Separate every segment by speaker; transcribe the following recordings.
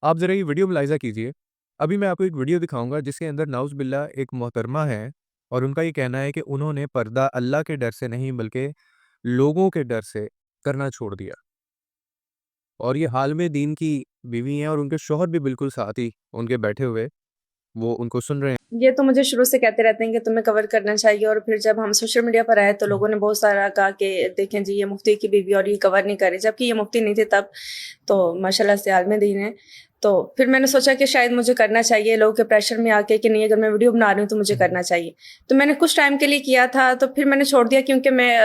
Speaker 1: آپ ذرا یہ ویڈیو ملاحظہ کیجیے۔ ابھی میں آپ کو ایک ویڈیو دکھاؤں گا جس کے اندر نعوذ باللہ ایک محترمہ ہے اور ان کا یہ کہنا ہے کہ انہوں نے پردہ اللہ کے ڈر سے نہیں بلکہ لوگوں کے ڈر سے کرنا چھوڑ دیا، اور یہ عالم دین کی بیوی ہیں اور ان کے شوہر بھی بالکل ساتھ ہی ان کے بیٹھے ہوئے وہ ان کو سن رہے
Speaker 2: یہ تو مجھے شروع سے کہتے رہتے ہیں کہ تمہیں کور کرنا چاہیے، اور پھر جب ہم سوشل میڈیا پر آئے تو
Speaker 1: ہیں۔
Speaker 2: لوگوں نے بہت سارا کہا کہ دیکھیں جی یہ مفتی کی بیوی اور یہ کور نہیں کر رہی، جبکہ یہ مفتی نہیں تھے تب، تو ماشاء اللہ سے عالم دین ہے۔ تو پھر میں نے سوچا کہ شاید مجھے کرنا چاہیے لوگوں کے پریشر میں آ کے کہ نہیں، اگر میں ویڈیو بنا رہی ہوں تو مجھے کرنا چاہیے۔ تو میں نے کچھ ٹائم کے لیے کیا تھا، تو پھر میں نے چھوڑ دیا، کیونکہ میں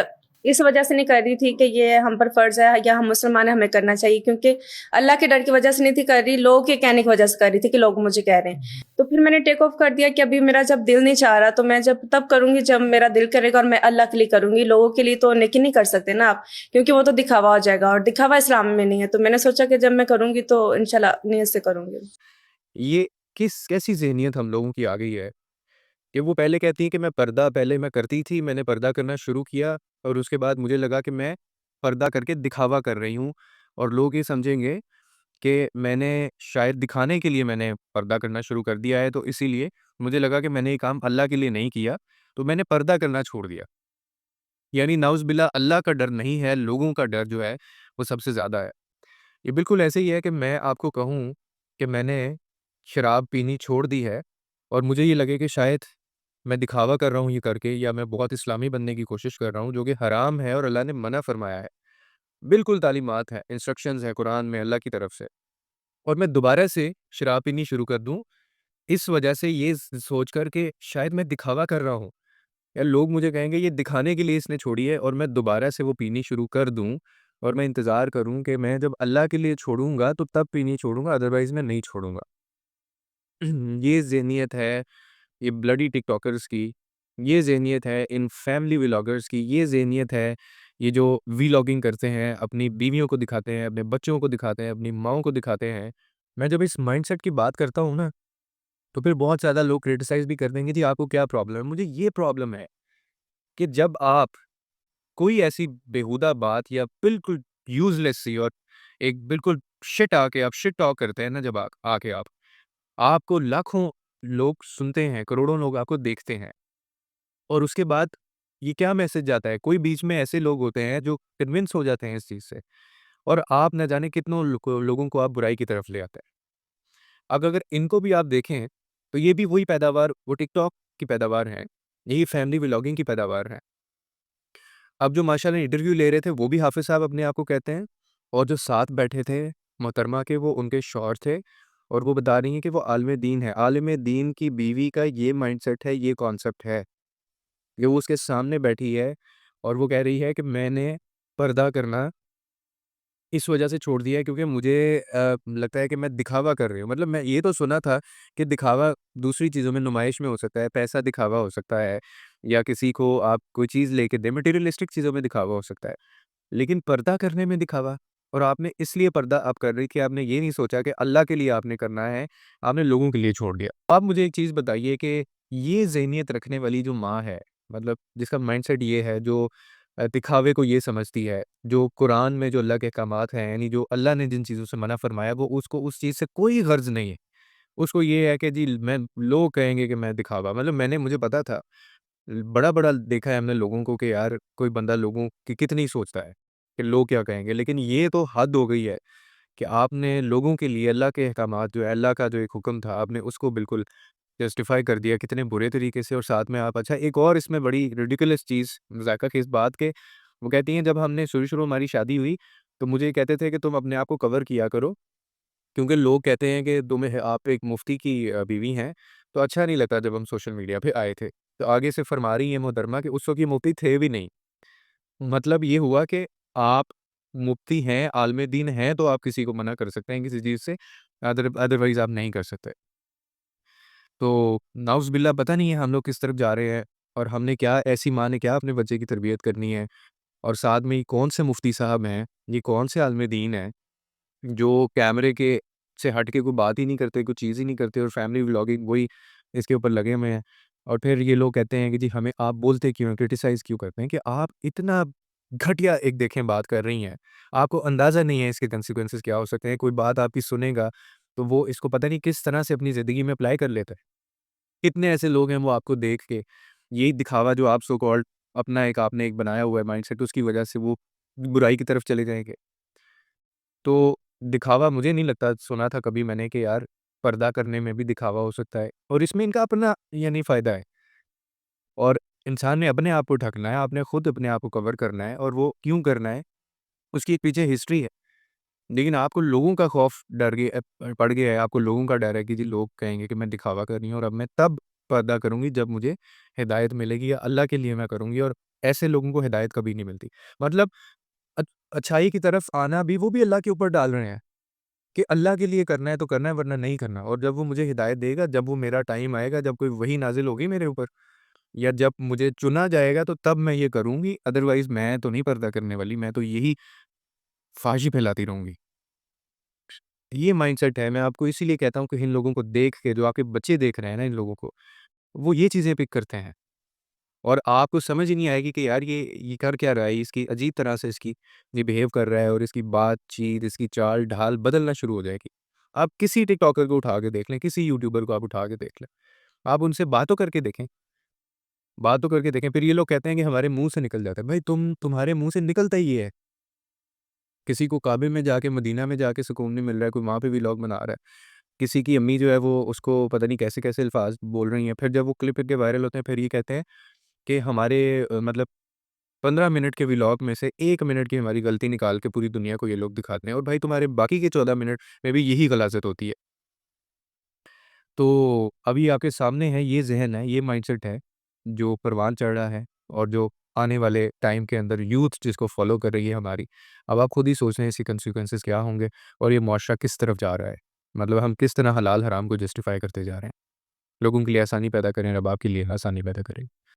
Speaker 2: اس وجہ سے نہیں کر رہی تھی کہ یہ ہم پر فرض ہے یا ہم مسلمان ہیں ہمیں کرنا چاہیے، کیونکہ اللہ کے ڈر کی وجہ سے نہیں تھی کر رہی، لوگوں کے کہنے کی وجہ سے کر رہی تھی کہ لوگ مجھے کہہ رہے ہیں۔ تو پھر میں نے ٹیک آف کر دیا کہ ابھی میرا جب دل نہیں چاہ رہا تو میں جب تب کروں گی جب میرا دل کرے گا، اور میں اللہ کے لیے کروں گی، لوگوں کے لیے تو نیکی نہیں کر سکتے نا آپ، کیونکہ وہ تو دکھاوا ہو جائے گا، اور دکھاوا اسلام میں نہیں ہے۔ تو میں نے سوچا کہ جب میں کروں گی تو انشاءاللہ نیت سے کروں گی۔
Speaker 1: یہ کیسی ذہنیت ہم لوگوں کی آ گئی ہے کہ وہ پہلے کہتی ہیں کہ پہلے میں کرتی تھی، میں نے پردہ کرنا شروع کیا اور اس کے بعد مجھے لگا کہ میں پردہ کر کے دکھاوا کر رہی ہوں اور لوگ یہ سمجھیں گے کہ میں نے شاید دکھانے کے لیے میں نے پردہ کرنا شروع کر دیا ہے، تو اسی لیے مجھے لگا کہ میں نے یہ کام اللہ کے لیے نہیں کیا، تو میں نے پردہ کرنا چھوڑ دیا۔ یعنی نعوذ باللہ اللہ کا ڈر نہیں ہے، لوگوں کا ڈر جو ہے وہ سب سے زیادہ ہے۔ یہ بالکل ایسے ہی ہے کہ میں آپ کو کہوں کہ میں نے شراب پینی چھوڑ دی ہے اور مجھے یہ لگے کہ شاید میں دکھاوا کر رہا ہوں یہ کر کے، یا میں بہت اسلامی بننے کی کوشش کر رہا ہوں، جو کہ حرام ہے اور اللہ نے منع فرمایا ہے۔ بالکل تعلیمات ہیں، انسٹرکشنز ہیں قرآن میں اللہ کی طرف سے، اور میں دوبارہ سے شراب پینی شروع کر دوں اس وجہ سے، یہ سوچ کر کہ شاید میں دکھاوا کر رہا ہوں یا لوگ مجھے کہیں گے یہ دکھانے کے لیے اس نے چھوڑی ہے، اور میں دوبارہ سے وہ پینی شروع کر دوں اور میں انتظار کروں کہ میں جب اللہ کے لیے چھوڑوں گا تو تب پینی چھوڑوں گا، ادروائز میں نہیں چھوڑوں گا۔ یہ ذہنیت ہے یہ بلڈی ٹک ٹاکرز کی، یہ ذہنیت ہے ان فیملی ولاگرز کی، یہ ذہنیت ہے یہ جو ویلاگنگ کرتے ہیں، اپنی بیویوں کو دکھاتے ہیں، اپنے بچوں کو دکھاتے ہیں، اپنی ماؤں کو دکھاتے ہیں۔ میں جب اس مائنڈ سیٹ کی بات کرتا ہوں نا، تو پھر بہت زیادہ لوگ کرٹیسائز بھی کر دیں گے، جی آپ کو کیا پرابلم ہے؟ مجھے یہ پرابلم ہے کہ جب آپ کوئی ایسی بیہودہ بات یا بالکل یوز لیس سی اور ایک بالکل شٹ آ کے آپ شٹ ٹاک کرتے ہیں نا، جب آ کے آپ کو لاکھوں لوگ سنتے ہیں، کروڑوں لوگ آپ کو دیکھتے ہیں، اور اس کے بعد یہ کیا میسج جاتا ہے؟ کوئی بیچ میں ایسے لوگ ہوتے ہیں جو کنونس ہو جاتے ہیں اس چیز سے، اور آپ نہ جانے کتنوں لوگوں کو آپ برائی کی طرف لے آتے ہیں۔ اب اگر ان کو بھی آپ دیکھیں تو یہ بھی وہی پیداوار، وہ ٹک ٹاک کی پیداوار ہیں، یہی فیملی ولاگنگ کی پیداوار ہے۔ اب جو ماشاءاللہ انٹرویو لے رہے تھے وہ بھی حافظ صاحب اپنے آپ کو کہتے ہیں، اور جو ساتھ بیٹھے تھے محترمہ کے وہ ان کے شوہر تھے، اور وہ بتا رہی ہیں کہ وہ عالم دین ہے۔ عالم دین کی بیوی کا یہ مائنڈ سیٹ ہے، یہ کانسیپٹ ہے کہ وہ اس کے سامنے بیٹھی ہے اور وہ کہہ رہی ہے کہ میں نے پردہ کرنا اس وجہ سے چھوڑ دیا ہے کیونکہ مجھے لگتا ہے کہ میں دکھاوا کر رہی ہوں۔ مطلب میں یہ تو سنا تھا کہ دکھاوا دوسری چیزوں میں، نمائش میں ہو سکتا ہے، پیسہ دکھاوا ہو سکتا ہے، یا کسی کو آپ کوئی چیز لے کے دیں، مٹیریلسٹک چیزوں میں دکھاوا ہو سکتا ہے، لیکن پردہ کرنے میں دکھاوا، اور آپ نے اس لیے پردہ آپ کر رہی کہ آپ نے یہ نہیں سوچا کہ اللہ کے لیے آپ نے کرنا ہے، آپ نے لوگوں کے لیے چھوڑ دیا۔ آپ مجھے ایک چیز بتائیے کہ یہ ذہنیت رکھنے والی جو ماں ہے، مطلب جس کا مائنڈ سیٹ یہ ہے، جو دکھاوے کو یہ سمجھتی ہے، جو قرآن میں جو اللہ کے احکامات ہیں، یعنی جو اللہ نے جن چیزوں سے منع فرمایا، وہ اس کو اس چیز سے کوئی غرض نہیں ہے۔ اس کو یہ ہے کہ جی میں، لوگ کہیں گے کہ میں دکھاوا، مطلب مجھے پتا تھا، بڑا بڑا دیکھا ہے ہم نے لوگوں کو کہ یار کوئی بندہ لوگوں کی کتنی سوچتا ہے کہ لوگ کیا کہیں گے، لیکن یہ تو حد ہو گئی ہے کہ آپ نے لوگوں کے لیے اللہ کے احکامات، جو ہے اللہ کا جو ایک حکم تھا، آپ نے اس کو بالکل جسٹیفائی کر دیا کتنے برے طریقے سے، اور ساتھ میں آپ، اچھا ایک اور اس میں بڑی ریڈیکولس چیز، مذاکرہ کی اس بات کے، وہ کہتی ہیں جب ہم نے شروع ہماری شادی ہوئی تو مجھے یہ کہتے تھے کہ تم اپنے آپ کو کور کیا کرو، کیونکہ لوگ کہتے ہیں کہ آپ ایک مفتی کی بیوی ہیں، تو اچھا نہیں لگتا جب ہم سوشل میڈیا پہ آئے تھے۔ تو آگے سے فرما رہی ہیں محترمہ کہ اس وقت یہ مفتی تھے بھی نہیں، مطلب یہ ہوا کہ آپ مفتی ہیں، عالم دین ہیں، تو آپ کسی کو منع کر سکتے ہیں کسی چیز سے، ادروائز آپ نہیں کر سکتے۔ تو نعوذ باللہ پتہ نہیں ہے ہم لوگ کس طرف جا رہے ہیں، اور ہم نے کیا، ایسی ماں نے کیا اپنے بچے کی تربیت کرنی ہے، اور ساتھ میں یہ کون سے مفتی صاحب ہیں، یہ کون سے عالم دین ہیں جو کیمرے کے سے ہٹ کے کوئی بات ہی نہیں کرتے، کوئی چیز ہی نہیں کرتے، اور فیملی ولاگنگ وہی اس کے اوپر لگے ہوئے ہیں۔ اور پھر یہ لوگ کہتے ہیں کہ جی ہمیں آپ بولتے کیوں ہیں، کرٹیسائز کیوں کرتے ہیں، کہ آپ اتنا گھٹیا ایک دیکھیں بات کر رہی ہیں، آپ کو اندازہ نہیں ہے اس کے کنسیکوینسز کیا ہو سکتے ہیں۔ کوئی بات آپ کی سنے گا تو وہ اس کو پتہ نہیں کس طرح سے اپنی زندگی میں اپلائی کر لیتا ہے۔ کتنے ایسے لوگ ہیں وہ آپ کو دیکھ کے یہی دکھاوا جو آپ سو کالڈ اپنا آپ نے ایک بنایا ہوا ہے مائنڈ سیٹ، اس کی وجہ سے وہ برائی کی طرف چلے جائیں گے۔ تو دکھاوا مجھے نہیں لگتا، سنا تھا کبھی میں نے کہ یار پردہ کرنے میں بھی دکھاوا ہو سکتا ہے اور اس میں ان کا اپنا فائدہ ہے، اور انسان نے اپنے آپ کو ڈھکنا ہے، آپ نے خود اپنے آپ کو کور کرنا ہے، اور وہ کیوں کرنا ہے اس کی پیچھے ہسٹری ہے۔ لیکن آپ کو لوگوں کا خوف پڑ گیا ہے، آپ کو لوگوں کا ڈر ہے کہ جی لوگ کہیں گے کہ میں دکھاوا کر رہی ہوں، اور اب میں تب پردہ کروں گی جب مجھے ہدایت ملے گی یا اللہ کے لیے میں کروں گی، اور ایسے لوگوں کو ہدایت کبھی نہیں ملتی۔ مطلب اچھائی کی طرف آنا بھی وہ بھی اللہ کے اوپر ڈال رہے ہیں کہ اللہ کے لیے کرنا ہے تو کرنا ہے ورنہ نہیں کرنا، اور جب وہ مجھے ہدایت دے گا، جب وہ میرا ٹائم آئے گا، جب کوئی وحی نازل ہوگی میرے اوپر یا جب مجھے چنا جائے گا تو تب میں یہ کروں گی، ادروائز میں تو نہیں پردہ کرنے والی، میں تو یہی فحاشی پھیلاتی رہوں گی۔ یہ مائنڈ سیٹ ہے، میں آپ کو اسی لیے کہتا ہوں کہ ان لوگوں کو دیکھ کے جو آپ کے بچے دیکھ رہے ہیں نا، ان لوگوں کو وہ یہ چیزیں پک کرتے ہیں، اور آپ کو سمجھ ہی نہیں آئے گی کہ یار یہ کر کیا رہا ہے، اس کی عجیب طرح سے یہ بیہیو کر رہا ہے، اور اس کی بات چیت، اس کی چال ڈھال بدلنا شروع ہو جائے گی۔ آپ کسی ٹک ٹاکر کو اٹھا کے دیکھ لیں، کسی یوٹیوبر کو آپ اٹھا کے دیکھ لیں، آپ ان سے باتوں کر کے دیکھیں، پھر یہ لوگ کہتے ہیں کہ ہمارے منہ سے نکل جاتا ہے، بھائی تمہارے منہ سے نکلتا ہی یہ ہے۔ کسی کو کعبے میں جا کے، مدینہ میں جا کے سکون نہیں مل رہا ہے، کوئی وہاں پہ ولاگ بنا رہا ہے، کسی کی امی جو ہے وہ اس کو پتہ نہیں کیسے کیسے الفاظ بول رہی ہیں، پھر جب وہ کلپ کے وائرل ہوتے ہیں پھر یہ کہتے ہیں کہ ہمارے مطلب 15 منٹ کے ولاگ میں سے 1 منٹ کی ہماری غلطی نکال کے پوری دنیا کو یہ لوگ دکھاتے ہیں، اور بھائی تمہارے باقی کے 14 منٹ میں بھی یہی غلاظت ہوتی ہے۔ تو ابھی آپ کے سامنے ہے، یہ ذہن ہے، یہ مائنڈ سیٹ ہے جو پروان چڑھ رہا ہے، اور جو آنے والے ٹائم کے اندر یوتھ جس کو فالو کر رہی ہے ہماری۔ اب آپ خود ہی سوچ رہے ہیں اس کے کنسیکوینسز کیا ہوں گے، اور یہ معاشرہ کس طرف جا رہا ہے، مطلب ہم کس طرح حلال حرام کو جسٹیفائی کرتے جا رہے ہیں۔ لوگوں کے لیے آسانی پیدا کریں، رب آپ کے لیے آسانی پیدا کریں۔